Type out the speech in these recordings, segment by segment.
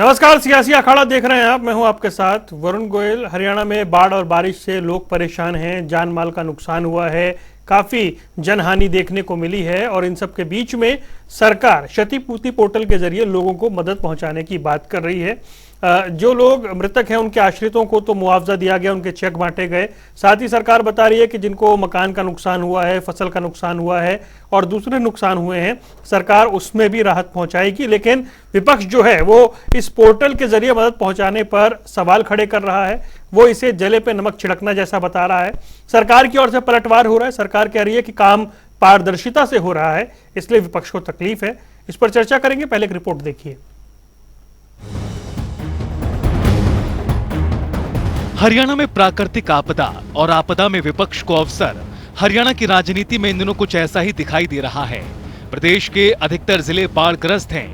नमस्कार, सियासी अखाड़ा देख रहे हैं आप। मैं हूं आपके साथ वरुण गोयल। हरियाणा में बाढ़ और बारिश से लोग परेशान हैं, जान माल का नुकसान हुआ है, काफी जनहानि देखने को मिली है और इन सब के बीच में सरकार क्षतिपूर्ति पोर्टल के जरिए लोगों को मदद पहुंचाने की बात कर रही है। जो लोग मृतक हैं उनके आश्रितों को तो मुआवजा दिया गया, उनके चेक बांटे गए। साथ ही सरकार बता रही है कि जिनको मकान का नुकसान हुआ है, फसल का नुकसान हुआ है और दूसरे नुकसान हुए हैं, सरकार उसमें भी राहत पहुंचाएगी। लेकिन विपक्ष जो है वो इस पोर्टल के जरिए मदद पहुंचाने पर सवाल खड़े कर रहा है। वो इसे जले पे नमक छिड़कना जैसा बता रहा है। सरकार की ओर से पलटवार हो रहा है। सरकार कह रही है कि काम पारदर्शिता से हो रहा है, इसलिए विपक्ष को तकलीफ है। इस पर चर्चा करेंगे। पहले एक रिपोर्ट देखिए। हरियाणा में प्राकृतिक आपदा और आपदा में विपक्ष को अवसर। हरियाणा की राजनीति में इन दिनों कुछ ऐसा ही दिखाई दे रहा है। प्रदेश के अधिकतर जिले बाढ़ग्रस्त हैं।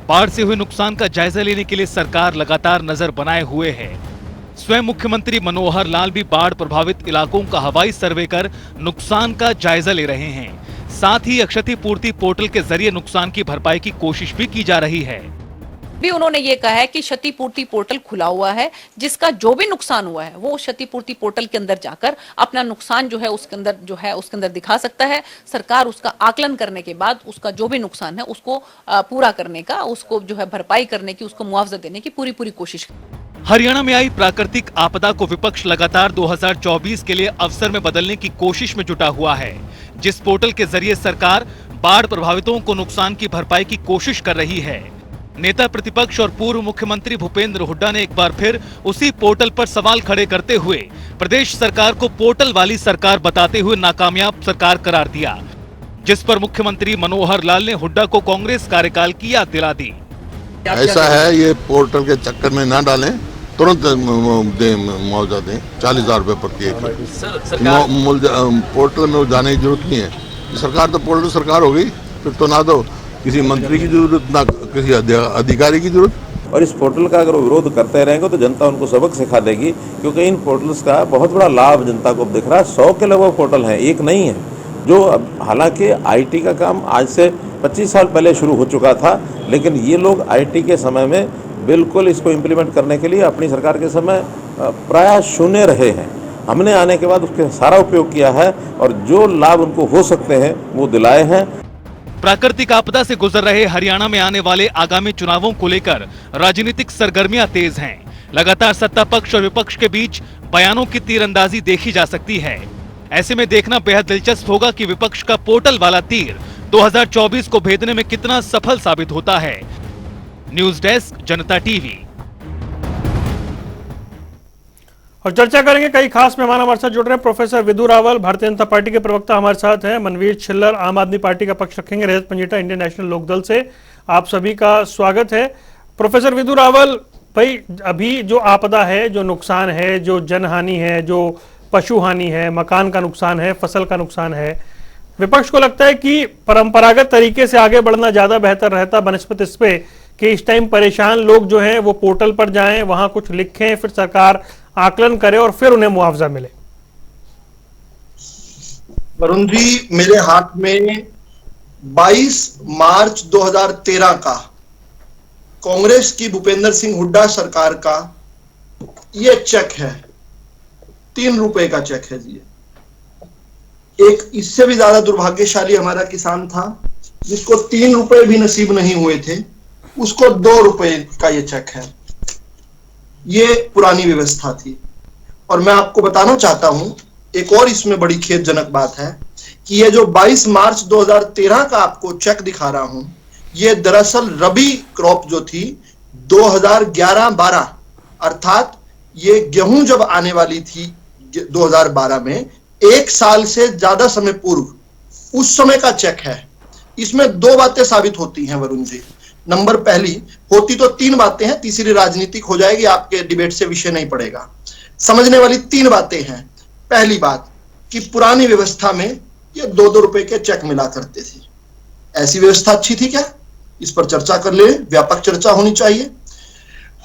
बाढ़ से हुए नुकसान का जायजा लेने के लिए सरकार लगातार नजर बनाए हुए है। स्वयं मुख्यमंत्री मनोहर लाल भी बाढ़ प्रभावित इलाकों का हवाई सर्वे कर नुकसान का जायजा ले रहे हैं। साथ ही क्षतिपूर्ति पोर्टल के जरिए नुकसान की भरपाई की कोशिश भी की जा रही है। भी उन्होंने ये कहा है कि क्षतिपूर्ति पोर्टल खुला हुआ है, जिसका जो भी नुकसान हुआ है वो क्षतिपूर्ति पोर्टल के अंदर जाकर अपना नुकसान जो है उसके अंदर दिखा सकता है। सरकार उसका आकलन करने के बाद उसका जो भी नुकसान है उसको पूरा करने का, उसको जो है भरपाई करने की, उसको मुआवजा देने की पूरी कोशिश। हरियाणा में आई प्राकृतिक आपदा को विपक्ष लगातार 2024 के लिए अवसर में बदलने की कोशिश में जुटा हुआ है। जिस पोर्टल के जरिए सरकार बाढ़ प्रभावितों को नुकसान की भरपाई की कोशिश कर रही है। नेता प्रतिपक्ष और पूर्व मुख्यमंत्री भूपेंद्र हुड्डा ने एक बार फिर उसी पोर्टल पर सवाल खड़े करते हुए प्रदेश सरकार को पोर्टल वाली सरकार बताते हुए नाकामयाब सरकार करार दिया, जिस पर मुख्यमंत्री मनोहर लाल ने हुड्डा को कांग्रेस कार्यकाल की याद दिला दी। ऐसा है, ये पोर्टल के चक्कर में ना डालें, तुरंत मुआवजा दें। 40,000 रुपए प्रति एकड़। पोर्टल में जाने की जरूरत नहीं है। सरकार तो पोर्टल सरकार हो गई, फिर तो ना दो किसी मंत्री की जरूरत, ना किसी अधिकारी की जरूरत। और इस पोर्टल का अगर वो विरोध करते रहेंगे तो जनता उनको सबक सिखा देगी, क्योंकि इन पोर्टल्स का बहुत बड़ा लाभ जनता को दिख रहा है। 100 के लगभग पोर्टल हैं, एक नहीं है। जो हालांकि आईटी का काम आज से 25 साल पहले शुरू हो चुका था, लेकिन ये लोग आईटी के समय में बिल्कुल इसको इम्प्लीमेंट करने के लिए अपनी सरकार के समय प्राय शून्य रहे हैं। हमने आने के बाद उसके सारा उपयोग किया है और जो लाभ उनको हो सकते हैं वो दिलाए हैं। प्राकृतिक आपदा से गुजर रहे हरियाणा में आने वाले आगामी चुनावों को लेकर राजनीतिक सरगर्मियां तेज हैं। लगातार सत्ता पक्ष और विपक्ष के बीच बयानों की तीरंदाजी देखी जा सकती है। ऐसे में देखना बेहद दिलचस्प होगा कि विपक्ष का पोर्टल वाला तीर 2024 को भेदने में कितना सफल साबित होता है। न्यूज डेस्क, जनता टीवी। और चर्चा करेंगे। कई खास मेहमान हमारे साथ जुड़ रहे हैं। प्रोफेसर विधु रावल, भारतीय जनता पार्टी के प्रवक्ता हमारे साथ हैं। मनवीर छिल्लर, आम आदमी पार्टी का पक्ष रखेंगे। रजत पंजीटा, इंडियन नेशनल लोकदल से। आप सभी का स्वागत है। प्रोफेसर विधु रावल भाई, अभी जो आपदा है, जो नुकसान है, जो जनहानि है, जो पशु हानि है, मकान का नुकसान है, फसल का नुकसान है, विपक्ष को लगता है कि परंपरागत तरीके से आगे बढ़ना ज्यादा बेहतर रहता बनस्पत इस पे कि इस टाइम परेशान लोग जो हैं वो पोर्टल पर जाएं, वहां कुछ लिखें, फिर सरकार आकलन करे और फिर उन्हें मुआवजा मिले। वरुण जी, मेरे हाथ में 22 मार्च 2013 का कांग्रेस की भूपेंद्र सिंह हुड्डा सरकार का ये चेक है। 3 रुपए का चेक है जी। एक इससे भी ज्यादा दुर्भाग्यशाली हमारा किसान था जिसको 3 रुपए भी नसीब नहीं हुए थे, उसको 2 रुपए का ये चेक है। ये पुरानी व्यवस्था थी। और मैं आपको बताना चाहता हूं, एक और इसमें बड़ी खेदजनक बात है कि ये जो 22 मार्च 2013 का आपको चेक दिखा रहा हूं, ये दरअसल रबी क्रॉप जो थी 2011-12, अर्थात ये गेहूं जब आने वाली थी 2012 में, 1 साल से ज्यादा समय पूर्व, उस समय का चेक है। इसमें 2 बातें साबित होती हैं वरुण जी। नंबर पहली होती तो 3 बातें हैं, तीसरी राजनीतिक हो जाएगी, आपके डिबेट से विषय नहीं पड़ेगा। समझने वाली 3 बातें हैं। पहली बात कि पुरानी व्यवस्था में ये 2-2 रुपए के चेक मिला करते थे। ऐसी व्यवस्था अच्छी थी क्या? इस पर चर्चा कर ले, व्यापक चर्चा होनी चाहिए।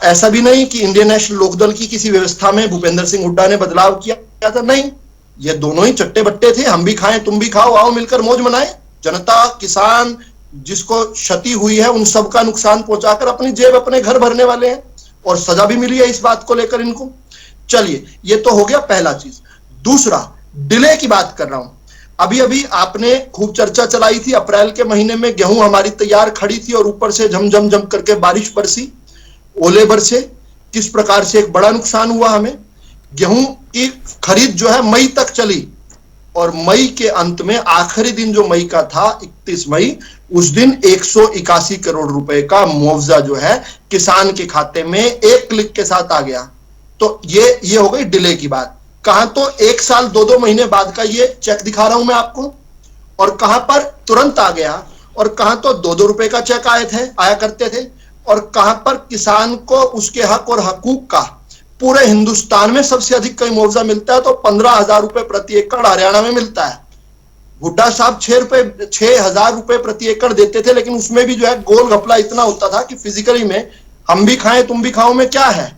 ऐसा भी नहीं कि इंडियन नेशनल लोकदल की किसी व्यवस्था में भूपेंद्र सिंह हुड्डा ने बदलाव किया था, नहीं। ये दोनों ही चट्टे बट्टे थे, हम भी खाएं तुम भी खाओ, आओ मिलकर मौज मनाएं। जनता, किसान, जिसको क्षति हुई है उन सबका नुकसान पहुंचाकर अपनी जेब अपने घर भरने वाले हैं, और सजा भी मिली है इस बात को लेकर इनको। चलिए, ये तो हो गया पहला चीज। दूसरा, डिले की बात कर रहा हूं। अभी अभी आपने खूब चर्चा चलाई थी, अप्रैल के महीने में गेहूं हमारी तैयार खड़ी थी और ऊपर से झमझम झम करके बारिश बरसी, ओले बरसे, किस प्रकार से एक बड़ा नुकसान हुआ हमें। गेहूं की खरीद जो है मई तक चली, और मई के अंत में आखिरी दिन जो मई का था 31 मई, उस दिन 181 करोड़ रुपए का मुआवजा जो है किसान के खाते में एक क्लिक के साथ आ गया। तो ये हो गई डिले की बात। कहां तो 1 साल 2-2 महीने बाद का ये चेक दिखा रहा हूं मैं आपको, और कहां पर तुरंत आ गया, और कहां तो 2-2 रुपए का चेक आया करते थे, और कहां पर किसान को उसके हक और हकूक का पूरे हिंदुस्तान में सबसे अधिक कहीं मुआवजा मिलता है तो 15,000 रुपए प्रति एकड़ हरियाणा में मिलता है। हुड्डा साहब 6,000 रुपए प्रति एकड़ देते थे, लेकिन उसमें भी जो है गोल घपला इतना होता था कि फिजिकली में हम भी खाएं तुम भी खाओ में क्या है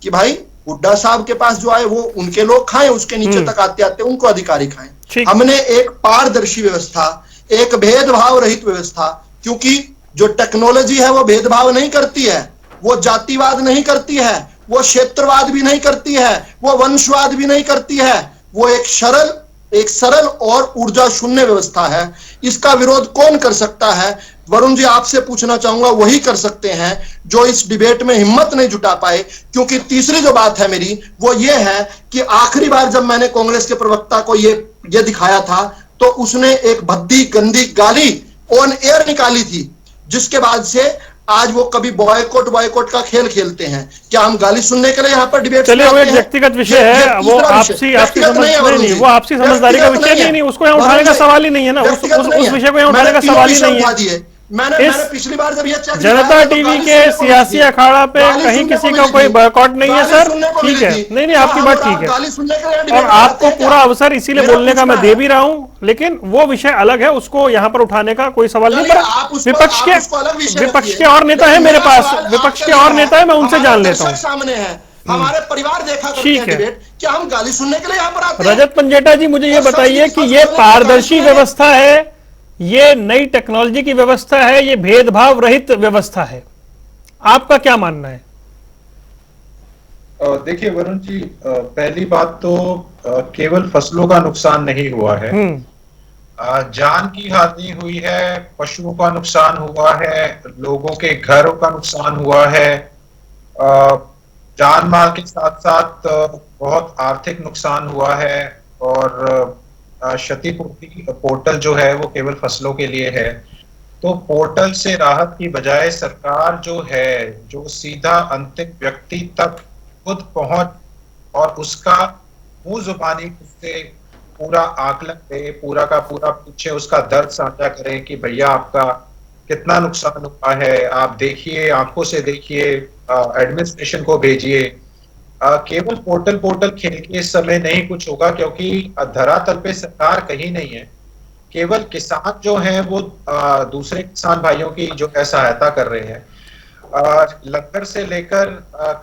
कि भाई हुड्डा साहब के पास जो आए वो उनके लोग खाएं, उसके नीचे तक आते आते उनको अधिकारी खाएं। हमने एक पारदर्शी व्यवस्था, एक भेदभाव रहित व्यवस्था, क्योंकि जो टेक्नोलॉजी है वो भेदभाव नहीं करती है, वो जातिवाद नहीं करती है, वो क्षेत्रवाद भी नहीं करती है, वो वंशवाद भी नहीं करती है, वो एक सरल और ऊर्जा शून्य व्यवस्था है। इसका विरोध कौन कर सकता है? वरुण जी, आपसे पूछना चाहूंगा, वही कर सकते हैं जो इस डिबेट में हिम्मत नहीं जुटा पाए। क्योंकि तीसरी जो बात है मेरी वो ये है कि आखिरी बार जब मैंने कांग्रेस के प्रवक्ता को ये दिखाया था तो उसने एक भद्दी गंदी गाली ऑन एयर निकाली थी, जिसके बाद से आज वो कभी बॉयकॉट का खेल खेलते हैं। क्या हम गाली सुनने के लिए यहाँ पर डिबेट? चलिए, वो एक व्यक्तिगत विषय है, वो आपसी वो आपसी समझदारी का विषय नहीं, उसको यहाँ उठाने का सवाल ही नहीं है ना, उस विषय को यहाँ उठाने का सवाल ही नहीं है। मैंने पिछली बार जब ये जनता टीवी के सियासी अखाड़ा पे कहीं किसी का कोई बॉयकॉट नहीं है सर, ठीक है, नहीं आपकी बात ठीक है, और आपको पूरा अवसर इसीलिए बोलने का मैं दे भी रहा हूं, लेकिन वो विषय अलग है, उसको यहाँ पर उठाने का कोई सवाल नहीं। पर विपक्ष के और नेता है मेरे पास, विपक्ष के और नेता है, मैं उनसे जान लेता हूँ। सामने है हमारे परिवार देखा करते हैं डिबेट, क्या हम गाली सुनने के लिए यहाँ पर आते हैं? रजत पंजेटा जी, मुझे ये बताइए कि ये पारदर्शी व्यवस्था है, ये नई टेक्नोलॉजी की व्यवस्था है, ये भेदभाव रहित व्यवस्था है, आपका क्या मानना है? देखिए वरुण जी, पहली बात तो केवल फसलों का नुकसान नहीं हुआ है, जान की हानि हुई है, पशुओं का नुकसान हुआ है, लोगों के घरों का नुकसान हुआ है, जान माल के साथ साथ बहुत आर्थिक नुकसान हुआ है, और क्षतिपूर्ति पोर्टल जो है वो केवल फसलों के लिए है। तो पोर्टल से राहत की बजाय सरकार जो है, जो सीधा अंतिम व्यक्ति तक खुद पहुंच और उसका मुंह जुबानी उससे पूरा आकलन दे, पूरा का पूरा पूछे, उसका दर्द साझा करे कि भैया आपका कितना नुकसान हुआ है, आप देखिए, आंखों से देखिए, एडमिनिस्ट्रेशन को भेजिए। केवल पोर्टल खेल के इस समय नहीं कुछ होगा, क्योंकि धरातल पे सरकार कहीं नहीं है। केवल किसान जो हैं वो दूसरे किसान भाइयों की जो है सहायता कर रहे हैं, लंगर से लेकर,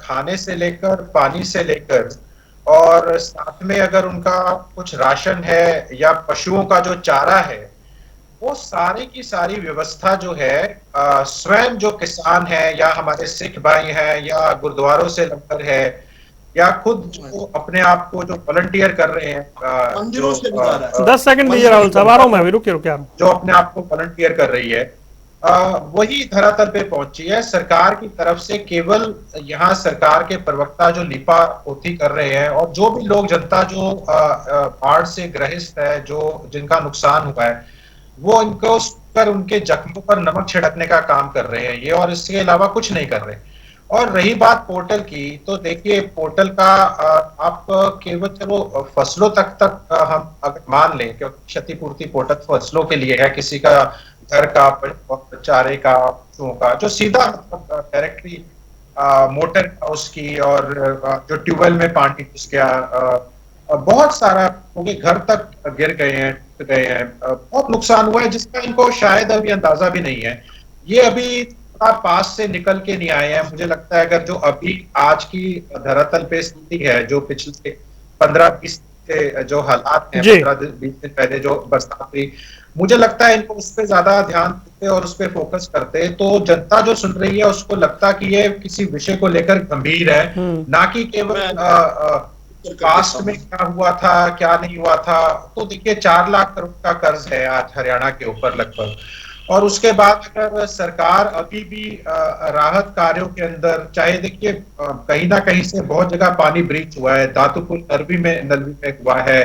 खाने से लेकर, पानी से लेकर, और साथ में अगर उनका कुछ राशन है या पशुओं का जो चारा है, वो सारी की सारी व्यवस्था जो है स्वयं जो किसान है या हमारे सिख भाई हैं या गुरुद्वारों से लंगर है या खुद जो अपने आप को जो वॉलंटियर कर रहे हैं, 10 सेकंड दीजिए राहुल साहब, आ रहा हूं मैं, रुकिए जो अपने आप को वॉलंटियर कर रही है, वही धरातल पे पहुंची है। सरकार की तरफ से केवल यहाँ सरकार के प्रवक्ता जो लिपा पोती कर रहे हैं, और जो भी लोग जनता जो बाढ़ से ग्रसित है, जो जिनका नुकसान हुआ है, वो इनको कर उनके जख्मों पर नमक छिड़कने का काम कर रहे हैं ये, और इसके अलावा कुछ नहीं कर रहे। और रही बात पोर्टल की, तो देखिए पोर्टल का आप केवल चलो फसलों तक हम अगर मान लें, क्योंकि क्षतिपूर्ति पोर्टल फसलों के लिए है, किसी का घर का, चारे का, पशुओं का, जो सीधा डायरेक्टली मोटर का उसकी, और जो ट्यूबवेल में पानी घुस गया, बहुत सारा उनके घर तक गिर गए हैं, बहुत नुकसान हुआ है, जिसका इनको शायद अभी अंदाजा भी नहीं है। ये अभी पास से निकल के नहीं आए हैं। मुझे लगता है अगर जो अभी आज की धरातल पे स्थिति है, जो पिछले 15-20 जो हालात हैं, 15-20 दिन पहले जो बरसात हुई, मुझे लगता है इनको उस पर ज्यादा ध्यान देते और उस पर फोकस करते तो जनता जो सुन रही है उसको लगता कि ये किसी विषय को लेकर गंभीर है, ना कि केवल पास्ट में क्या हुआ था क्या नहीं हुआ था। तो देखिए 4 लाख करोड़ का कर्ज है आज हरियाणा के ऊपर लगभग, और उसके बाद अगर सरकार अभी भी राहत कार्यों के अंदर, चाहे देखिए कहीं ना कहीं से बहुत जगह पानी ब्रीच हुआ है, दातुपुर नलवी में हुआ है,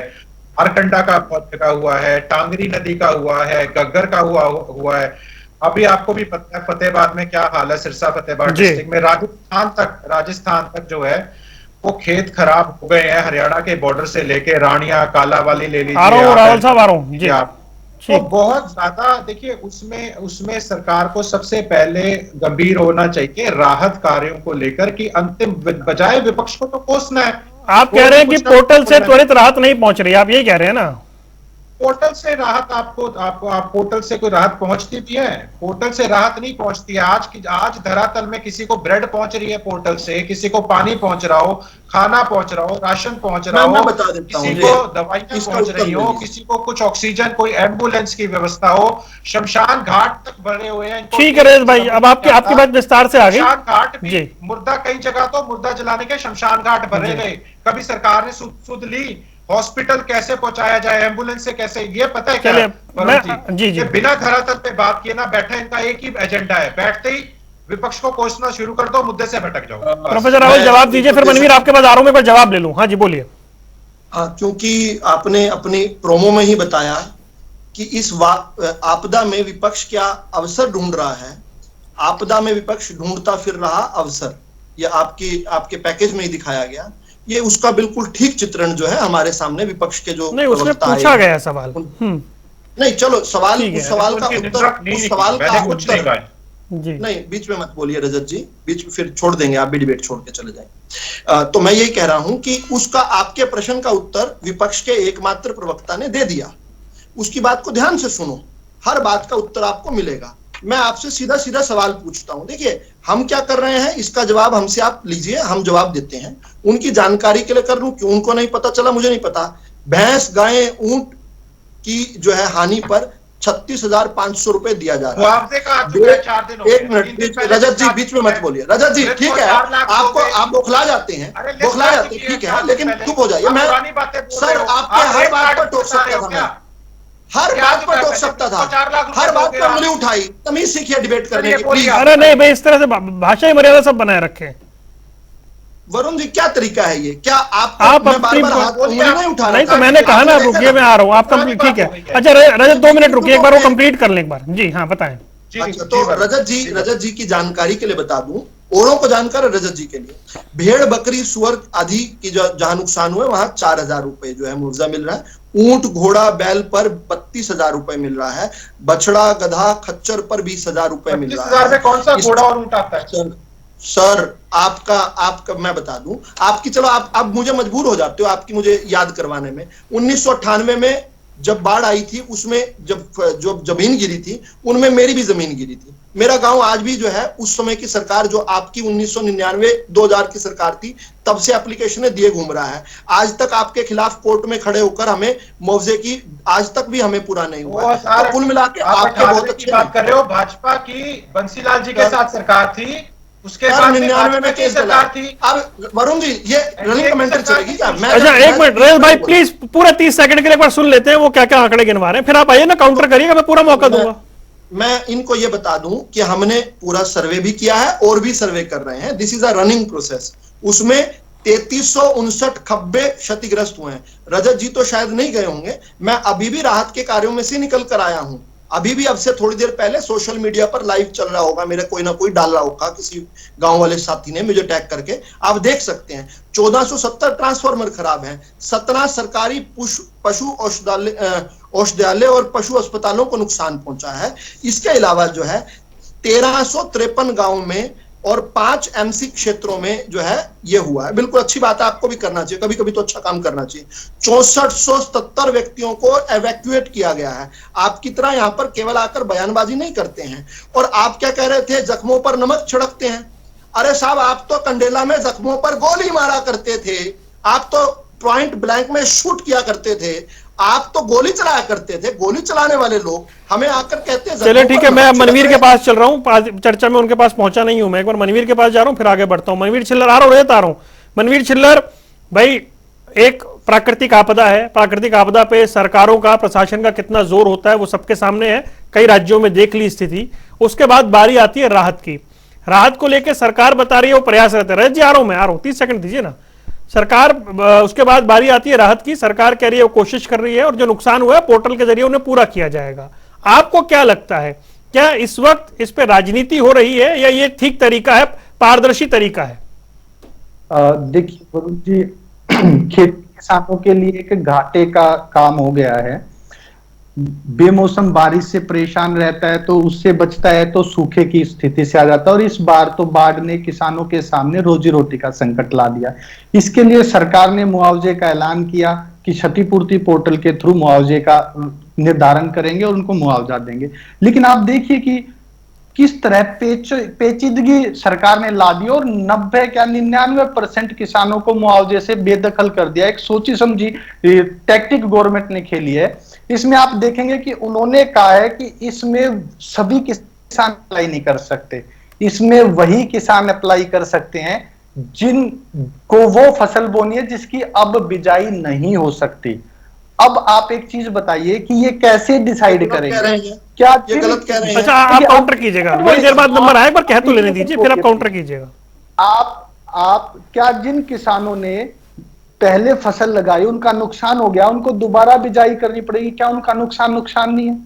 आरकंडा का बहुत जगह हुआ है, टांगरी नदी का हुआ है, गग्गर का हुआ है। अभी आपको भी पता है फतेहाबाद में क्या हाल है, सिरसा फतेहाबाद डिस्ट्रिक्ट में, राजस्थान तक जो है वो खेत खराब हो गए हैं। हरियाणा के बॉर्डर से लेके रानिया कालावाली ले लीजिए, राहुल साहब आ रहा हूँ जी आप, तो बहुत ज्यादा देखिए उसमें सरकार को सबसे पहले गंभीर होना चाहिए राहत कार्यों को लेकर, कि अंतिम बजाय विपक्ष को तो कोसना है। आप कह रहे हैं कि पोर्टल से त्वरित राहत नहीं पहुंच रही, आप यही कह रहे हैं ना? पोर्टल से राहत आप पोर्टल से कोई राहत पहुंचती भी है? पोर्टल से राहत नहीं पहुंचती है। आज धरातल में किसी को ब्रेड पहुंच रही है पोर्टल से, किसी को पानी पहुंच रहा हो, खाना पहुंच रहा हो, राशन पहुंच रहा हो, किसी को दवाइयां पहुंच रही हो, किसी को कुछ ऑक्सीजन, कोई एम्बुलेंस की व्यवस्था हो, शमशान घाट तक भरे हुए हैं। ठीक है रजत भाई, अब आपकी बात विस्तार से आ गई। शमशान घाट भी, मुर्दा कई जगह तो मुर्दा जलाने के शमशान घाट भरे गए। कभी सरकार ने सुध ली हॉस्पिटल कैसे पहुंचाया जाए, एम्बुलेंस से कैसे, ये पता है क्या? जी बिना धरातल पे बात किए ना बैठे, इनका एक ही एजेंडा है, बैठते ही विपक्ष को कोसना शुरू कर दो, मुद्दे से भटक जाओ। प्रोफेसर राहुल जवाब दीजिए, फिर मनवीर आपके पास आ रहा हूं, मैं जवाब ले लूं। हाँ जी बोलिए। हाँ, क्योंकि आपने अपनी प्रोमो में ही बताया कि इस आपदा में विपक्ष क्या अवसर ढूंढ रहा है, आपदा में विपक्ष ढूंढता फिर रहा अवसर, ये आपके पैकेज में ही दिखाया गया। ये उसका बिल्कुल ठीक चित्रण जो है हमारे सामने विपक्ष के जो नहीं, उसमें पूछा गया सवाल नहीं, चलो उस सवाल का उत्तर नहीं, बीच में मत बोलिए रजत जी, बीच में फिर छोड़ देंगे, आप भी डिबेट छोड़ के चले जाएंगे। तो मैं यही कह रहा हूं कि उसका आपके प्रश्न का उत्तर विपक्ष के एकमात्र प्रवक्ता ने दे दिया। उसकी बात को ध्यान से सुनो, हर बात का उत्तर आपको मिलेगा। मैं आपसे सीधा सीधा सवाल पूछता हूं, देखिए हम क्या कर रहे हैं, इसका जवाब हमसे आप लीजिए, हम जवाब देते हैं। उनकी जानकारी के लिए कर लूं, क्यों उनको नहीं पता चला मुझे नहीं पता। भैंस गाय ऊंट की जो है हानि पर 36,500 रुपए दिया जा रहा है। एक मिनट रजत जी, बीच में मत बोलिए रजत जी, ठीक है, आप बौखला जाते हैं, ठीक है, लेकिन चुप हो जाइए। मैं सर आपके हर बात पर टोक सकता था, हर बात पर टोक सकता था, हर बात पर उंगली उठाई, तमीज सीखिए डिबेट करने की प्लीज। अरे नहीं भाई, इस तरह से भाषाई मर्यादा सब बनाए रखे। वरुण जी क्या तरीका है ये? क्या आप अपनी नहीं उठा रहे? नहीं तो मैंने कहा ना, रुकिए मैं आ रहा हूँ, आप कंप्लीट, ठीक है। अच्छा रजत 2 मिनट रुकिए, एक बार वो कंप्लीट कर लें एक बार जी। हाँ बताएं। तो रजत जी की जानकारी के लिए बता दूं, औरों को जानकर रजत जी के लिए, भेड़ बकरी सुअर आदि की जहां नुकसान हुए वहां 4,000 रुपए जो है मुआवजा मिल रहा है। ऊंट घोड़ा बैल पर 32,000 रुपए मिल रहा है। बछड़ा गधा खच्चर पर 20,000 रुपए मिल रहा है। 32,000 में कौन सा घोड़ा और ऊंट आता है? सर आपका मैं बता दूं, आपकी, चलो आप मुझे मजबूर हो जाते हो आपकी मुझे याद करवाने में। 1998 में जब बाढ़ आई थी, उसमें जब जमीन गिरी थी, उनमें मेरी भी जमीन गिरी थी। मेरा गांव आज भी जो है उस समय की सरकार, जो आपकी 1999-2000 की सरकार थी, तब से एप्लीकेशनें दिए घूम रहा है। आज तक आपके खिलाफ कोर्ट में खड़े होकर हमें मुआवजे की आज तक भी हमें पूरा नहीं हुआ। तो कुल मिला के आपके बहुत अच्छी बात कर रहे हो। भाजपा की बंसीलाल जी के साथ सरकार थी, उसके बाद 99 में केस सरकार थी। अब वरुण जी ये रनिंग कमेंट्री चलेगी क्या? अच्छा एक मिनट रजत भाई प्लीज, पूरा 30 सेकंड के लिए एक बार सुन लेते हैं वो क्या क्या आंकड़े गिनवा रहे हैं, फिर आप आइए ना, काउंटर करिएगा, मैं पूरा मौका दूंगा। मैं इनको ये बता दूं कि हमने पूरा सर्वे भी किया है और भी सर्वे कर रहे हैं। This is a running process. उसमें 3359 खब्बे क्षतिग्रस्त हुए हैं। रजत जी तो शायद नहीं गए होंगे, मैं अभी भी राहत के कार्यों में से निकल कर आया हूं। अभी भी अब से थोड़ी देर पहले सोशल मीडिया पर लाइव चल रहा होगा, मेरे कोई ना कोई डाल रहा होगा, किसी गांव वाले साथी ने मुझे टैग करके, आप देख सकते हैं। 1470 ट्रांसफार्मर खराब हैं। 17 सरकारी पशु औषधालय और पशु अस्पतालों को नुकसान पहुंचा है। इसके अलावा जो है 1353 गांव में और 5 एमसी क्षेत्रों में जो है ये हुआ है। बिल्कुल अच्छी बात है, आपको भी करना चाहिए, कभी कभी तो अच्छा काम करना चाहिए। 6477 व्यक्तियों को एवैक्यूएट किया गया है। आपकी तरह यहां पर केवल आकर बयानबाजी नहीं करते हैं। और आप क्या कह रहे थे, जख्मों पर नमक छिड़कते हैं। अरे साहब, आप तो कंडेला में जख्मों पर गोली मारा करते थे, आप तो पॉइंट ब्लैंक में शूट किया करते थे। आप तो गोली चलाया करते थे, गोली चलाने वाले लोग हमें आकर कहते हैं। चलिए ठीक है, मैं मनवीर के पास चल रहा हूँ, चर्चा में उनके पास पहुंचा नहीं हूं मैं, एक बार मनवीर के पास जा रहा हूं, फिर आगे बढ़ता हूं। मनवीर छिल्लर आ रहा हूं। मनवीर छिल्लर भाई, एक प्राकृतिक आपदा है, प्राकृतिक आपदा पे सरकारों का, प्रशासन का कितना जोर होता है वो सबके सामने है। कई राज्यों में देख ली स्थिति। उसके बाद बारी आती है राहत की। राहत को लेकर सरकार बता रही है वो प्रयास रहते हैं। रजत जी आ रहा हूं 30 सेकंड दीजिए ना। सरकार, उसके बाद बारी आती है राहत की। सरकार कह रही है वो कोशिश कर रही है और जो नुकसान हुआ है पोर्टल के जरिए उन्हें पूरा किया जाएगा। आपको क्या लगता है, क्या इस वक्त इस पे राजनीति हो रही है या ये ठीक तरीका है, पारदर्शी तरीका है? देखिए वरुण जी, खेती किसानों के लिए एक घाटे का काम हो गया है। बेमौसम बारिश से परेशान रहता है तो उससे बचता है तो सूखे की स्थिति से आ जाता है, और इस बार तो बाढ़ ने किसानों के सामने रोजी रोटी का संकट ला दिया। इसके लिए सरकार ने मुआवजे का ऐलान किया कि क्षतिपूर्ति पोर्टल के थ्रू मुआवजे का निर्धारण करेंगे और उनको मुआवजा देंगे। लेकिन आप देखिए कि किस तरह पेचीदगी सरकार ने ला दी और 90 क्या 99% किसानों को मुआवजे से बेदखल कर दिया। एक सोची समझी टैक्टिक गवर्नमेंट ने खेली है। इसमें आप देखेंगे कि उन्होंने कहा है कि इसमें सभी किसान अप्लाई नहीं कर सकते, इसमें वही किसान अप्लाई कर सकते हैं जिनको वो फसल बोनी है जिसकी अब बिजाई नहीं हो सकती। अब आप एक चीज बताइए कि ये कैसे डिसाइड करेंगे? क्या ये गलत कह रहे हैं? अच्छा, आप काउंटर कीजिएगा, बड़ी देर बाद नंबर आए, एक बार कह तो लेने दीजिए, फिर आप काउंटर कीजिएगा। आप क्या जिन किसानों ने पहले फसल लगाई उनका नुकसान हो गया, उनको दोबारा बिजाई करनी पड़ेगी, क्या उनका नुकसान नहीं है?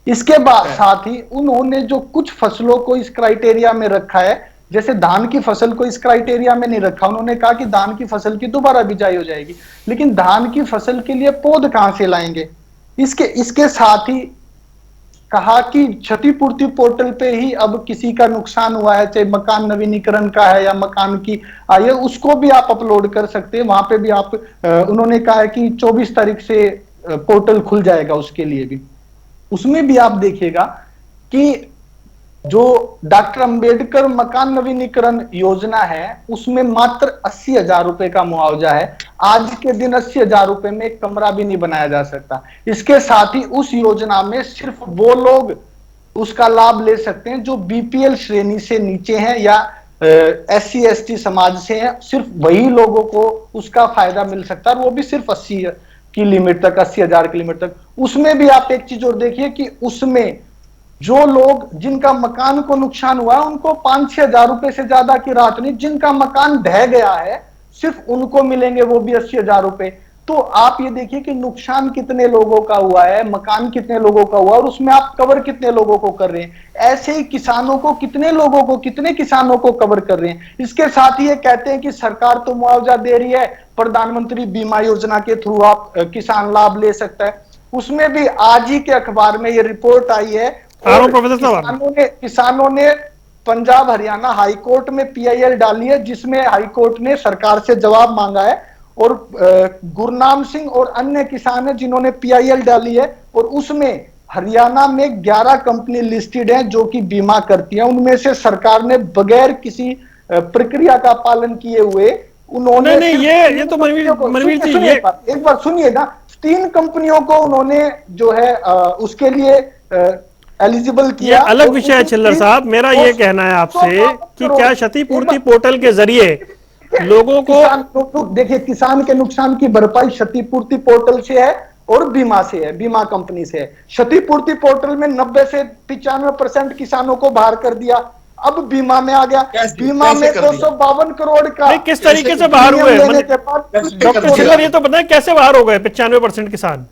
इसके बाद साथ ही उन्होंने जो कुछ फसलों को इस क्राइटेरिया में रखा है, जैसे धान की फसल को इस क्राइटेरिया में नहीं रखा। उन्होंने कहा कि धान की फसल की दोबारा बिजाई हो जाएगी, लेकिन धान की फसल के लिए पौध कहां से लाएंगे? इसके साथ ही कहा कि क्षतिपूर्ति पोर्टल पे ही अब किसी का नुकसान हुआ है, चाहे मकान नवीनीकरण का है या मकान की आई है, उसको भी आप अपलोड कर सकते हैं। वहां पे भी आप, उन्होंने कहा है कि 24 तारीख से पोर्टल खुल जाएगा, उसके लिए भी, उसमें भी आप देखिएगा कि जो डॉक्टर अंबेडकर मकान नवीनीकरण योजना है उसमें मात्र 80,000 रुपए का मुआवजा है। आज के दिन 80,000 रुपए में एक कमरा भी नहीं बनाया जा सकता। इसके साथ ही उस योजना में सिर्फ वो लोग उसका लाभ ले सकते हैं जो बीपीएल श्रेणी से नीचे हैं या SC/ST समाज से हैं। सिर्फ वही लोगों को उसका फायदा मिल सकता है, और वो भी सिर्फ 80 की लिमिट तक, 80,000 की लिमिट तक। उसमें भी आप एक चीज और देखिए कि उसमें जो लोग जिनका मकान को नुकसान हुआ है उनको 5-6 हजार रुपए से ज्यादा की राहत नहीं, जिनका मकान ढह गया है सिर्फ उनको मिलेंगे वो भी 80,000 रुपए। तो आप ये देखिए कि नुकसान कितने लोगों का हुआ है, मकान कितने लोगों का हुआ, और उसमें आप कवर कितने लोगों को कर रहे हैं। ऐसे ही किसानों को कितने किसानों को कवर कर रहे हैं। इसके साथ ही ये कहते हैं कि सरकार तो मुआवजा दे रही है, प्रधानमंत्री बीमा योजना के थ्रू आप किसान लाभ ले सकता है। उसमें भी आज ही के अखबार में ये रिपोर्ट आई है, किसानों ने पंजाब हरियाणा हाईकोर्ट में PIL डाली है, जिसमें हाईकोर्ट ने सरकार से जवाब मांगा है, और गुरनाम सिंह और अन्य किसान हैं जिन्होंने PIL डाली है, और उसमें हरियाणा में 11 कंपनी लिस्टेड हैं जो कि बीमा करती हैं। उनमें से सरकार ने बगैर किसी प्रक्रिया का पालन किए हुए उन्होंने नहीं, ये तो मनवीर जी, ये एक बार सुनिए ना, 3 कंपनियों को उन्होंने जो है उसके लिए एलिजिबल किया। ये अलग विषय है छिल्लर साहब, मेरा ये कहना है आपसे कि क्या क्षतिपूर्ति पोर्टल के जरिए लोगों को, देखिए किसान के नुकसान की भरपाई क्षतिपूर्ति पोर्टल से है और बीमा से है, बीमा कंपनी से है। क्षतिपूर्ति पोर्टल में 90 से 95% किसानों को बाहर कर दिया, अब बीमा में आ गया। बीमा में 252 करोड़ का किस तरीके से बाहर हुए डॉक्टर छिल्लर, ये तो बताएं कैसे बाहर हो गए 95% किसान?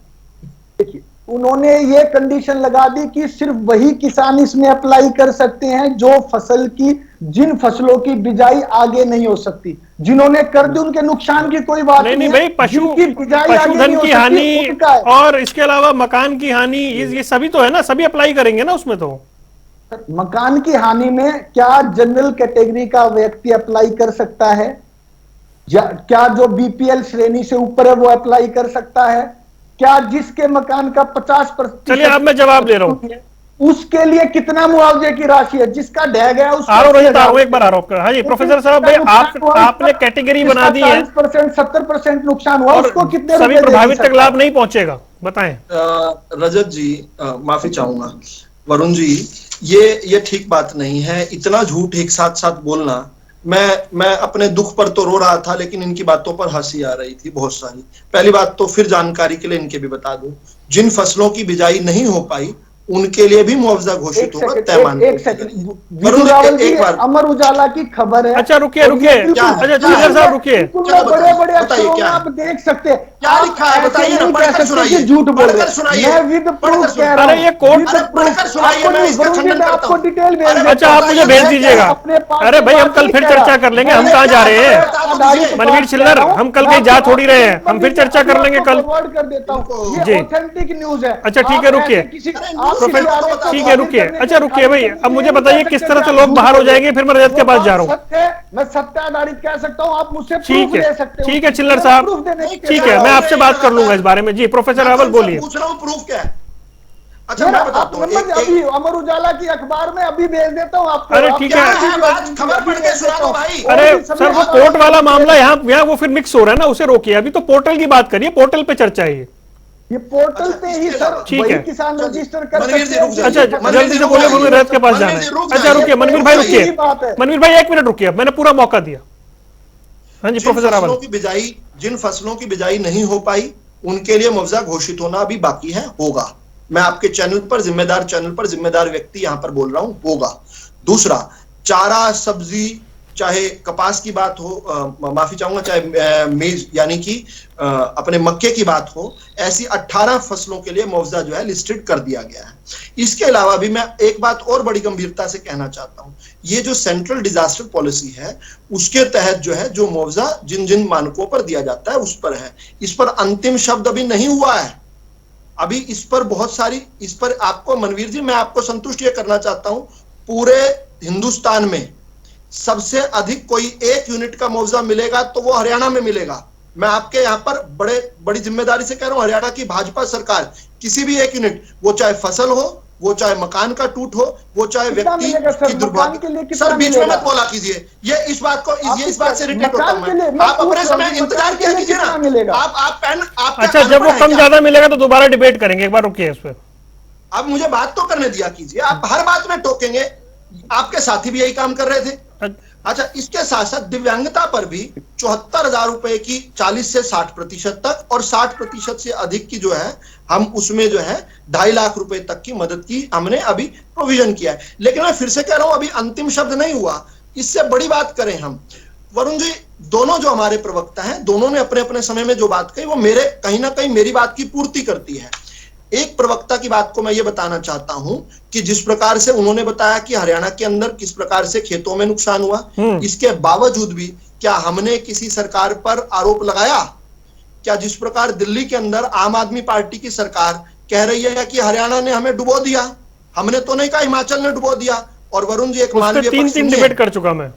देखिए उन्होंने ये कंडीशन लगा दी कि सिर्फ वही किसान इसमें अप्लाई कर सकते हैं जो फसल की, जिन फसलों की बिजाई आगे नहीं हो सकती। जिन्होंने कर दी उनके नुकसान की कोई बात नहीं भाई, पशुधन की हानि और इसके अलावा मकान की हानि, ये सभी तो है ना, सभी अप्लाई करेंगे ना उसमें। तो मकान की हानि में क्या जनरल कैटेगरी का व्यक्ति अप्लाई कर सकता है? क्या जो BPL श्रेणी से ऊपर है वो अप्लाई कर सकता है? क्या जिसके मकान का 50%, चलिए अब मैं जवाब दे रहा हूं, उसके लिए कितना मुआवजे की राशि है? जिसका ढह गया उसको एक बार हाँ जी प्रोफेसर साहब, भाई आपने कैटेगरी बना दी है, 40%, 70% नुकसान हुआ, उसको कितने सभी प्रभावित तक लाभ नहीं पहुंचेगा। बताएं। रजत जी, माफी चाहूंगा, वरुण जी, ये ठीक बात नहीं है, इतना झूठ एक साथ साथ बोलना। मैं अपने दुख पर तो रो रहा था, लेकिन इनकी बातों पर हंसी आ रही थी बहुत सारी। पहली बात तो फिर जानकारी के लिए इनके भी बता दूं, जिन फसलों की बिजाई नहीं हो पाई उनके लिए भी मुआवजा घोषित होगा तय मान। एक सेकंड, विधु रावल जी, अमर उजाला की खबर है। अच्छा रुकिए, अच्छा चिल्लर साहब रुकिए, बड़े बड़े अक्षरों में आप देख सकते हैं, क्या लिखा है बताइए ना, पढ़कर सुनाइए, झूठ बोल रहे सुनाइए, हैं। मैं विद प्रूफ कह रहा हूं। अरे ये कोर्ट, पढ़कर सुनाइए, मैं इसका खंडन करता आपको हूं। डिटेल भेज देता हूं। अच्छा आप मुझे भेज दीजिएगा। अरे भाई हम कल फिर चर्चा कर लेंगे, हम कहाँ जा रहे हैं मनवीर चिल्लर, हम कल कहीं जा थोड़ी रहे हैं, हम फिर चर्चा कर लेंगे कल। फॉरवर्ड कर देता हूं, जी। ये ऑथेंटिक न्यूज है। अच्छा ठीक है, रुकिए ठीक है, रुकिए। अच्छा रुकिए भाई, अब मुझे बताइए किस तरह से लोग बाहर हो जाएंगे, फिर मैं रजत के पास जा रहा हूँ। मैं सत्य आधारित कह सकता हूँ, आप मुझसे ठीक प्रूफ ले है, सकते हो। ठीक है चिल्लर साहब, ठीक है, मैं आपसे बात कर लूंगा इस बारे में। जी प्रोफेसर रावल बोलिए। पूछ रहा हूँ प्रूफ क्या है। अच्छा मैं बताता हूँ, अभी अमर उजाला की अखबार में अभी भेज देता हूँ आपको। अरे ठीक है, बात खबर पढ़ के सुना दो भाई। अरे सर वो कोर्ट वाला मामला यहाँ वो फिर मिक्स हो रहा है ना, उसे रोकिए। अभी तो पोर्टल की बात करिए, पोर्टल पे चर्चा है ये पोर्टल पे ही सर ठीक वही है। किसान रजिस्टर कर मनवीर जी, रुक सकते जाइए। अच्छा जल्दी से बोलिए, मुझे रजत के पास जाना है। अच्छा रुकिए मनवीर भाई, रुकिए मनवीर भाई, 1 मिनट रुकिए, मैंने पूरा मौका दिया। हाँ जी प्रोफेसर रावल। जिन फसलों की बिजाई नहीं हो पाई उनके लिए मुआवजा घोषित होना अभी बाकी है, होगा। मैं आपके चैनल पर जिम्मेदार व्यक्ति यहां पर बोल रहा हूं, होगा। दूसरा, चारा सब्जी, चाहे कपास की बात हो, माफी चाहूंगा, चाहे मेज यानी कि अपने मक्के की बात हो, ऐसी 18 फसलों के लिए मुआवजा जो है लिस्टेड कर दिया गया है। इसके अलावा भी मैं एक बात और बड़ी गंभीरता से कहना चाहता हूं, ये जो सेंट्रल डिजास्टर पॉलिसी है उसके तहत जो है जो मुआवजा जिन जिन मानकों पर दिया जाता है उस पर है। इस पर अंतिम शब्द अभी नहीं हुआ है, अभी इस पर बहुत सारी, इस पर आपको मनवीर जी मैं आपको संतुष्ट ये करना चाहता हूं, पूरे हिंदुस्तान में सबसे अधिक कोई 1 यूनिट का मुआवजा मिलेगा तो वो हरियाणा में मिलेगा। मैं आपके यहाँ पर बड़ी जिम्मेदारी से कह रहा हूं, हरियाणा की भाजपा सरकार किसी भी 1 यूनिट, वो चाहे फसल हो, वो चाहे मकान का टूट हो, वो चाहे व्यक्ति की दुर्भाग्य, सर बीच में मत बोला कीजिए, ये इस बात से इरिटेट होता हूं मैं। आप अपने समय इंतजार किया कीजिए ना, आप पेन आप। अच्छा जब वो कम ज्यादा मिलेगा तो दोबारा डिबेट करेंगे, एक बार रुकिए इस पर। अब मुझे बात तो करने दिया कीजिए, आप हर बात में टोकेंगे, आपके साथी भी यही काम कर रहे थे। अच्छा इसके साथ साथ दिव्यांगता पर भी 74,000 रुपए की 40 से 60% तक और 60% से अधिक की जो है हम उसमें जो है 2.5 लाख रुपए तक की मदद की हमने अभी प्रोविजन किया है। लेकिन मैं फिर से कह रहा हूं अभी अंतिम शब्द नहीं हुआ, इससे बड़ी बात करें हम। वरुण जी, दोनों जो हमारे प्रवक्ता हैं, दोनों ने अपने अपने समय में जो बात कही वो मेरे कहीं ना कहीं मेरी बात की पूर्ति करती है। एक प्रवक्ता की बात को मैं ये बताना चाहता हूं कि जिस प्रकार से उन्होंने बताया कि हरियाणा के अंदर किस प्रकार से खेतों में नुकसान हुआ, इसके बावजूद भी क्या हमने किसी सरकार पर आरोप लगाया? क्या जिस प्रकार दिल्ली के अंदर आम आदमी पार्टी की सरकार कह रही है कि हरियाणा ने हमें डुबो दिया, हमने तो नहीं कहा हिमाचल ने डुबो दिया। और वरुण जी एक मानवीय पक्ष 3 डिबेट कर चुका मैं।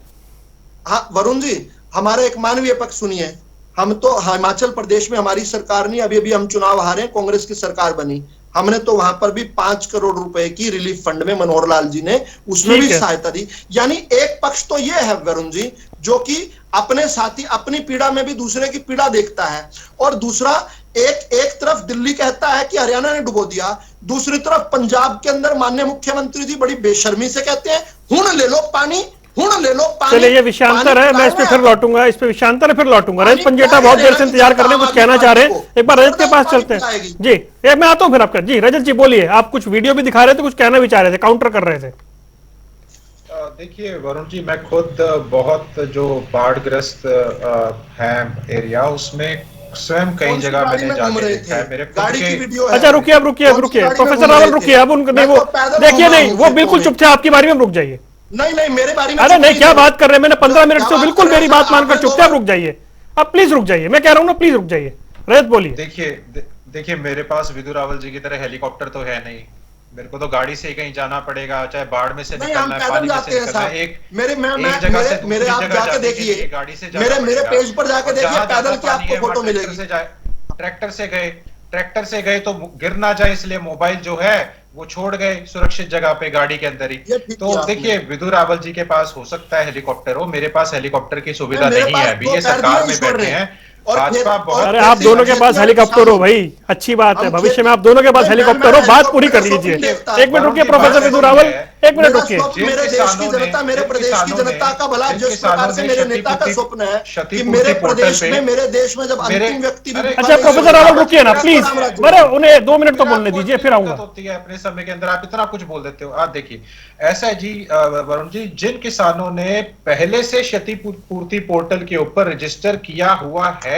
हाँ वरुण जी, हमारे एक मानवीय पक्ष सुनिए। हम तो हिमाचल प्रदेश में हमारी सरकार नहीं, अभी हम चुनाव हारे, कांग्रेस की सरकार बनी, हमने तो वहां पर भी 5 करोड़ रुपए की रिलीफ फंड में मनोहर लाल जी ने उसमें भी सहायता दी। यानी एक पक्ष तो यह है वरुण जी जो कि अपने साथी अपनी पीड़ा में भी दूसरे की पीड़ा देखता है, और दूसरा एक तरफ दिल्ली कहता है कि हरियाणा ने डुबो दिया, दूसरी तरफ पंजाब के अंदर माननीय मुख्यमंत्री जी बड़ी बेशर्मी से कहते हैं हुण ले लो पानी, हुण ले लो पानी। चलिए ये विषयांतर है, मैं इस पे फिर लौटूंगा, इस पे विषयांतर है, फिर लौटूंगा। रजत पंजेटा बहुत देर से इंतजार कर रहे हैं, कुछ कहना चाह रहे हैं, एक बार रजत के पास चलते हैं। जी मैं आता हूं फिर आपका। जी रजत जी बोलिए, आप कुछ वीडियो भी दिखा रहे थे, कुछ कहना भी चाह रहे थे, काउंटर कर रहे थे। देखिए वरुण जी, मैं खुद बहुत जो बाढ़ग्रस्त है एरिया उसमें स्वयं कई जगह मैंने जाके देखा है, मेरे गाड़ी की वीडियो है। अच्छा रुकिए, अब रुकिए प्रोफेसर रावल रुकिए, अब उनको नहीं, वो देखिए नहीं, वो बिल्कुल चुप थे, आपकी बारी में रुक जाइए। नहीं मेरे बारे में अरे नहीं, क्या बात कर रहे हैं, मैंने 15 मिनट से बिल्कुल मेरी बात मानकर चुप थे, रुक जाइए, अब प्लीज रुक जाइए, मैं कह रहा हूं ना, प्लीज रुक जाइए। रजत बोलिए। देखिए मेरे पास विधु रावल जी की तरह हेलीकॉप्टर तो है नहीं, मेरे को तो गाड़ी से ही कहीं जाना पड़ेगा, चाहे बाढ़ में से निकलना है, पानी में से निकलना है, एक जगह से दूसरी जगह जाने के लिए गाड़ी से जाना पड़ेगा। मेरे पेज पर जाके देखिए, पैदल की आपको फोटो मिलेगी। ट्रैक्टर से गए तो गिर ना जाए इसलिए मोबाइल जो है वो छोड़ गए सुरक्षित जगह पे गाड़ी के अंदर ही। तो देखिए विधु रावल जी के पास हो सकता है हेलीकॉप्टर हो, मेरे पास हेलीकॉप्टर की सुविधा नहीं है अभी, ये सरकार में बैठे हैं, और भाजपा बहुत अरे आप दोनों के पास हेलीकॉप्टर हो भाई, अच्छी बात है, भविष्य में आप दोनों के पास हेलीकॉप्टर हो, बात पूरी कर लीजिए। एक मिनट रुकिए प्रोफेसर विदु रावल, एक मिनट रुकिए। मेरे देश की जनता, मेरे प्रदेश की जनता का भला जिस प्रकार से मेरे नेता का स्वप्न है कि मेरे प्रदेश में, मेरे देश में जब अंतिम व्यक्ति भी, अच्छा प्रोफेसर रावल रुकिए ना प्लीज, अरे उन्हें 2 मिनट तो बोलने दीजिए, फिर आऊंगा। होती है अपने समय के अंदर, आप इतना कुछ बोल देते हो। आप देखिए ऐसा है जी वरुण जी, जिन किसानों ने पहले से क्षतिपूर्ति पोर्टल के ऊपर रजिस्टर किया हुआ है,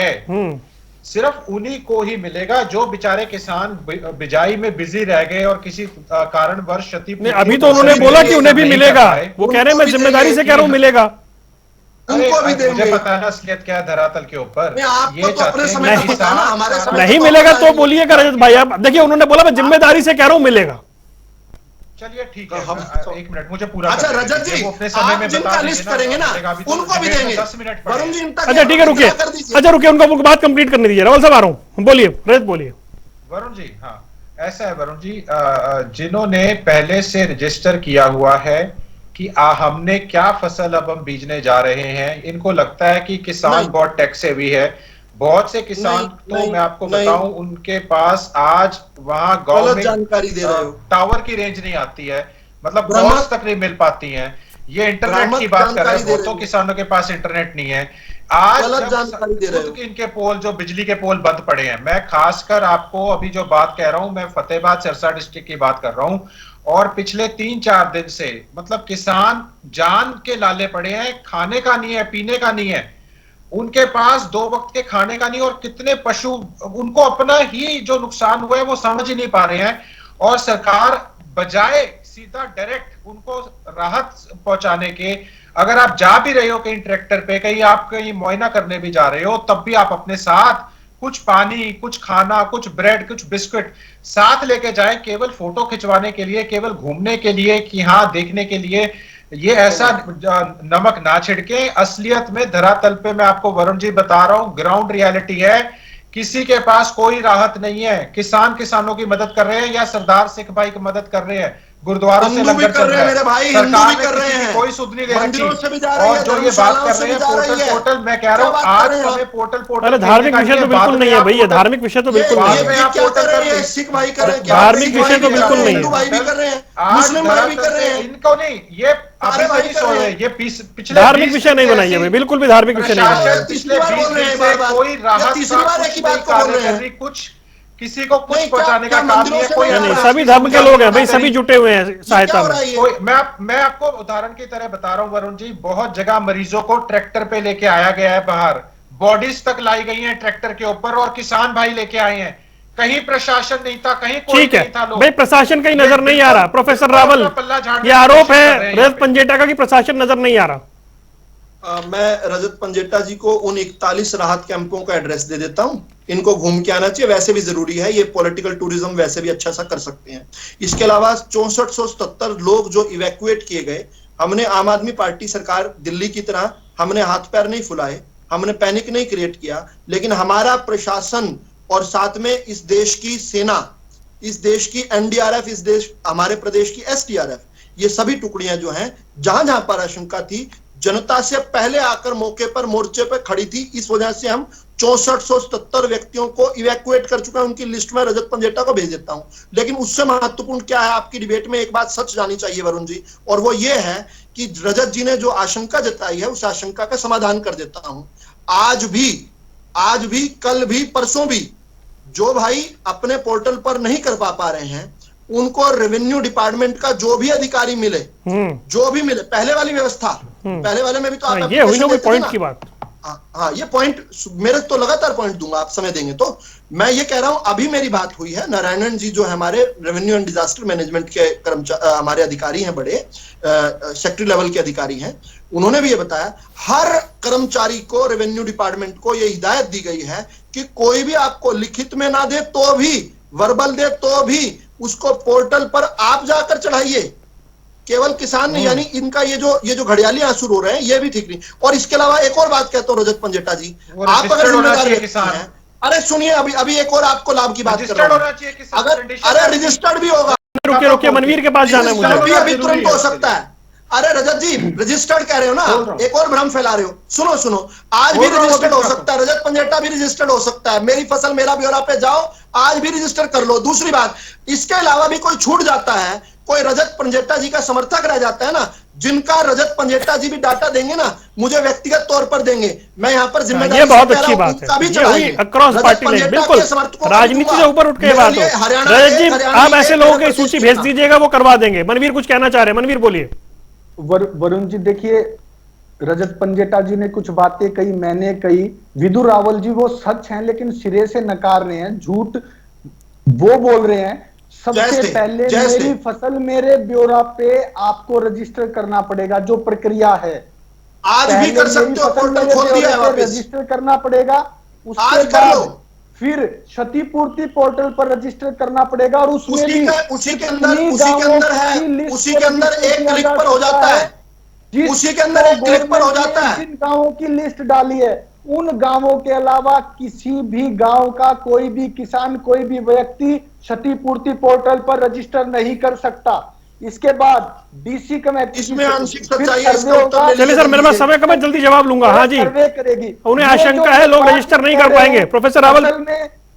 सिर्फ उन्हीं को ही मिलेगा। जो बेचारे किसान बिजाई में बिजी रह गए और किसी कारणवश क्षतिपूर्ति, अभी तो उन्होंने बोला कि उन्हें भी मिलेगा, वो कह रहे हैं मैं जिम्मेदारी से कह रहा हूं मिलेगा, उनको भी देंगे। मुझे पता है ना असलियत क्या है धरातल के ऊपर। ये तो अपने समय नहीं, पता ना, हमारे समय नहीं मिलेगा तो बोलिएगा रजत भाई। आप देखिए उन्होंने बोला मैं जिम्मेदारी से कह रहा हूं मिलेगा। चलिए ठीक है, हम एक मिनट मुझे पूरा अच्छा रजत जी, आप जिनका लिस्ट करेंगे ना उनको भी देंगे। 10 मिनट वरुण जी अच्छा ठीक है रुकिए, अच्छा रुकिए, उनको बात कंप्लीट करने दीजिए। रावल साहब आ रहा हूं, बोलिए रजत बोलिए। वरुण जी हाँ ऐसा है वरुण जी, जिन्होंने पहले से रजिस्टर किया हुआ है कि हमने क्या फसल अब हम बीजने जा रहे हैं, इनको लगता है कि किसान बहुत टैक्स हेवी है। बहुत से किसान तो मैं आपको बताऊं उनके पास आज वहां गांव में जानकारी दे रहे हो, टावर की रेंज नहीं आती है, मतलब बहुत तक नहीं मिल पाती है। ये इंटरनेट की बात कर रहे हैं, बहुतों किसानों के पास इंटरनेट नहीं है। आज खुद इनके पोल, जो बिजली के पोल बंद पड़े हैं, मैं खासकर आपको अभी जो बात कह रहा हूं, मैं फतेहाबाद सिरसा डिस्ट्रिक्ट की बात कर रहा हूं, और पिछले 3-4 दिन से मतलब किसान जान के लाले पड़े हैं, खाने का नहीं है, पीने का नहीं है, उनके पास 2 वक्त के खाने का नहीं, और कितने पशु, उनको अपना ही जो नुकसान हुआ है वो समझ ही नहीं पा रहे हैं। और सरकार बजाय सीधा डायरेक्ट उनको राहत पहुंचाने के, अगर आप जा भी रहे हो कहीं ट्रैक्टर पे, कहीं आप कहीं मुआयना करने भी जा रहे हो, तब भी आप अपने साथ कुछ पानी, कुछ खाना, कुछ ब्रेड, कुछ बिस्कुट साथ लेके जाएं, केवल फोटो खिंचवाने के लिए, केवल घूमने के लिए, कि हाँ देखने के लिए। ये ऐसा नमक ना छिड़के। असलियत में धरातल पे मैं आपको वरुण जी बता रहा हूं, ग्राउंड रियलिटी है, किसी के पास कोई राहत नहीं है। किसान किसानों की मदद कर रहे हैं या सरदार सिख भाई की मदद कर रहे हैं, गुरुद्वारों से लंगर चल रहे हैं, मेरे भाई हिंदू भी कर रहे हैं, कोई सुध नहीं दे रही। और जो ये बात कर रहे हैं पोर्टल, मैं कह रहा हूँ आज हमें पोर्टल अरे धार्मिक विषय तो बिल्कुल नहीं है भैया, धार्मिक विषय तो बिल्कुल नहीं है, सिख भाई कर रहे हैं, धार्मिक विषय तो बिल्कुल नहीं हिंदू भाई भी कर रहे हैं, मुस्लिम भाई भी कर रहे हैं, इनको नहीं, ये ये पिछले धार्मिक विषय नहीं बनाइए भाई, बिल्कुल भी धार्मिक विषय नहीं बनाइए। पिछले 20 दिन से कोई राहत का कुछ किसी को कुछ पहुंचाने का काम नहीं है, कोई नहीं, सभी धर्म के लोग हैं भाई, सभी जुटे हुए हैं सहायता में। मैं आपको उदाहरण की तरह बता रहा हूं वरुण जी, बहुत जगह मरीजों को ट्रैक्टर पे लेके आया गया है, बाहर बॉडीज तक लाई गई हैं ट्रैक्टर के ऊपर, और किसान भाई लेके आए हैं। कहीं प्रशासन नहीं था, कहीं कोई नहीं था। भाई प्रशासन कहीं नजर नहीं आ रहा। प्रोफेसर रावल, ये आरोप है रजत पंजेटा का कि प्रशासन नजर नहीं आ रहा। मैं रजत पंजेटा जी को उन 41 राहत कैंपों का एड्रेस दे देता हूं, इनको घूम के आना चाहिए, वैसे भी जरूरी है, ये पॉलिटिकल टूरिज्म वैसे भी अच्छा सा कर सकते हैं। इसके अलावा 6477 लोग जो इवैक्यूएट किए गए, हमने आम आदमी पार्टी सरकार दिल्ली की तरह हमने हाथ पैर नहीं फुलाए, हमने पैनिक नहीं क्रिएट किया, लेकिन हमारा प्रशासन और साथ में इस देश की सेना, इस देश की एनडीआरएफ, इस देश हमारे प्रदेश की एसडीआरएफ, ये सभी टुकड़ियां जो हैं जहां जहां पर आशंका थी, जनता से पहले आकर मौके पर मोर्चे पर खड़ी थी। इस वजह से हम 6477 व्यक्तियों को इवैक्यूएट कर चुके हैं, उनकी लिस्ट में रजत पंजेटा को भेज देता हूं। लेकिन उससे महत्वपूर्ण क्या है, आपकी डिबेट में एक बात सच जानी चाहिए वरुण जी, और वो ये है कि रजत जी ने जो आशंका जताई है उस आशंका का समाधान कर देता हूं। आज भी कल भी परसों भी जो भाई अपने पोर्टल पर नहीं कर पा रहे हैं, उनको रेवेन्यू डिपार्टमेंट का जो भी अधिकारी मिले, जो भी मिले, पहले वाली व्यवस्था, पहले वाले में भी तो आप ये हुई ना कोई पॉइंट की बात। हाँ ये पॉइंट मेरे तो लगातार पॉइंट दूंगा, आप समय देंगे तो। मैं ये कह रहा हूं अभी मेरी बात हुई है, नारायणन जी जो है हमारे रेवेन्यू एंड डिजास्टर मैनेजमेंट के हमारे अधिकारी हैं, बड़े सेक्रेटरी लेवल के अधिकारी हैं, उन्होंने भी ये बताया हर कर्मचारी को, रेवेन्यू डिपार्टमेंट को ये हिदायत दी गई है कि कोई भी आपको लिखित में ना दे तो भी, वर्बल दे तो भी, उसको पोर्टल पर आप जाकर चढ़ाइए। केवल किसान नहीं, यानी इनका ये जो घड़ियाली आंसू रो रहे हैं ये भी ठीक नहीं। और इसके अलावा एक और बात कहता हूं रजत पंजेटा जी, आप अगर जिम्मेदार हैं, अरे सुनिए अभी एक और आपको लाभ की बात कर रहा हूं, अरे रजिस्टर्ड भी होगा। रुकिए मनवीर के पास जाना है मुझे। अभी तुरंत हो सकता है, अरे रजत जी रजिस्टर्ड कह रहे हो ना, एक और भ्रम फैला रहे हो। सुनो सुनो, आज भी रजिस्टर्ड हो सकता है, रजत पंजेटा भी रजिस्टर्ड हो सकता है। मेरी फसल मेरा ब्यौरा पे जाओ, आज भी रजिस्टर कर लो। दूसरी बात, इसके अलावा भी कोई छूट जाता है, कोई रजत पंजेटा जी का समर्थक रह जाता है ना, जिनका रजत पंजेटा जी भी डाटा देंगे ना, मुझे व्यक्तिगत तौर पर देंगे, मैं यहाँ पर जिम्मेदारी ये बहुत से कह अच्छी रहा हूं, बात उनका भी है, ये चढ़ाइए। हुई अक्रॉस रजत पार्टी लाइन, पंजेटा बिल्कुल के समर्थकों को राजनीति दूंगा। से ऊपर उठ के ये मेरे बात लिए हो। हरियाणा रजत जी एक, हरियाणा आप ऐसे एक लोगों की मेरा सूची प्रतिष्ठा। भेज दीजिएगा, वो करवा देंगे। मनवीर कुछ कहना चाह रहे हैं, मनवीर बोलिए। वरुण जी देखिए, रजत पंजेटा जी ने कुछ बातें कही, मैंने कही, विदु रावल जी वो सच हैं लेकिन सिरे से नकार रहे हैं, झूठ वो बोल रहे हैं। सबसे पहले मेरी फसल मेरे ब्यौरा पे आपको रजिस्टर करना पड़ेगा, जो प्रक्रिया है आज भी कर सकते हो, पोर्टल खोल दिया है वापस, रजिस्टर करना पड़ेगा। उसके आज कर लो। बाद फिर क्षतिपूर्ति पोर्टल पर रजिस्टर करना पड़ेगा और उसमें उसी भी के अंदर है, उसी के अंदर एक क्लिक पर हो जाता है, उसी के अंदर एक क्लिक पर हो जाता है। जिन गांवों की लिस्ट डाली है, उन गांवों के अलावा किसी भी गांव का कोई भी किसान, कोई भी व्यक्ति क्षतिपूर्ति पोर्टल पर रजिस्टर नहीं कर सकता। इसके बाद डीसी कमेटी इसमें आंशिक सच्चाई है, इसका उत्तर ले चलिए सर, मेरे पास समय कम है, जल्दी जवाब लूंगा। हाँ जी, सर्वे करेगी। उन्हें आशंका है लोग रजिस्टर नहीं कर पाएंगे। प्रोफेसर रावल,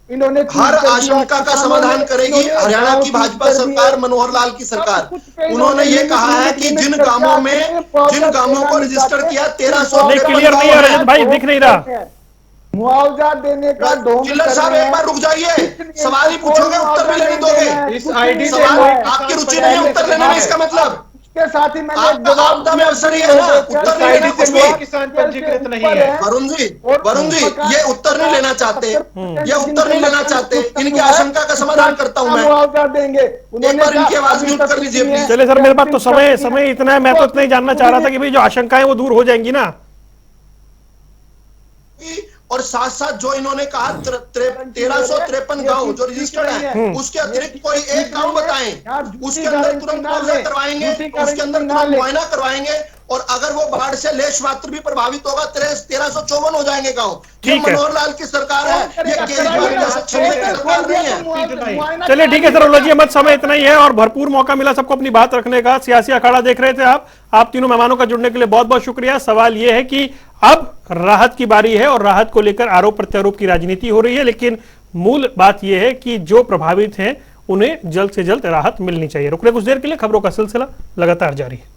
इन्होंने हर आशंका का समाधान करेगी हरियाणा की भाजपा सरकार, मनोहर लाल की सरकार। उन्होंने ये कहा है कि जिन गांवों को रजिस्टर किया 1300 नहीं क्लियर नहीं है रजत भाई, दिख नहीं रहा। मुआवजा देने का ढोंग चिल्लर साहब एक बार रुक जाइए, सवाल ही पूछोगे उत्तर भी नहीं दोगे। इस आईडी सवाल आपकी रुचि नहीं है उत्तर लेने में, इसका मतलब के साथ ही मैंने आपदा में अवसर ही है ना, उत्तर नहीं लेना कुछ भी। किसान पंजीकृत नहीं है। वरुण जी ये उत्तर नहीं लेना चाहते, ये उत्तर नहीं लेना चाहते, इनकी आशंका का समाधान करता हूं मैं। मुआवजा देंगे, एक बार इनकी आवाज म्यूट कर लीजिए प्लीज। चलिए सर, मेरे पास तो समय इतना है, मैं तो इतना ही जानना चाह रहा था कि भाई जो आशंकाएं वो दूर हो जाएंगी ना। और साथ साथ जो इन्होंने कहा 1353 गांव जो रजिस्टर्ड है, उसके अतिरिक्त कोई एक गांव बताएं, उसके अंदर तुरंत मुआवजा करवाएंगे, उसके अंदर तुरंत मुआयना करवाएंगे, और अगर वो बाढ़ से लेश मात्र भी प्रभावित होगा 1354 हो जाएंगे गांव। ये मनोहर लाल की सरकार है, ये केजरीवाल जैसा छल्ले की सरकार नहीं है। चलिए ठीक है सर, उलझिए मत, समय इतना ही है और भरपूर मौका मिला सबको अपनी बात रखने का। सियासी अखाड़ा देख रहे थे आप तीनों मेहमानों का जुड़ने के लिए बहुत बहुत शुक्रिया। सवाल यह है कि अब राहत की बारी है और राहत को लेकर आरोप प्रत्यारोप की राजनीति हो रही है, लेकिन मूल बात यह है कि जो प्रभावित हैं उन्हें जल्द से जल्द राहत मिलनी चाहिए। रुक रहे कुछ देर के लिए, खबरों का सिलसिला लगातार जारी है।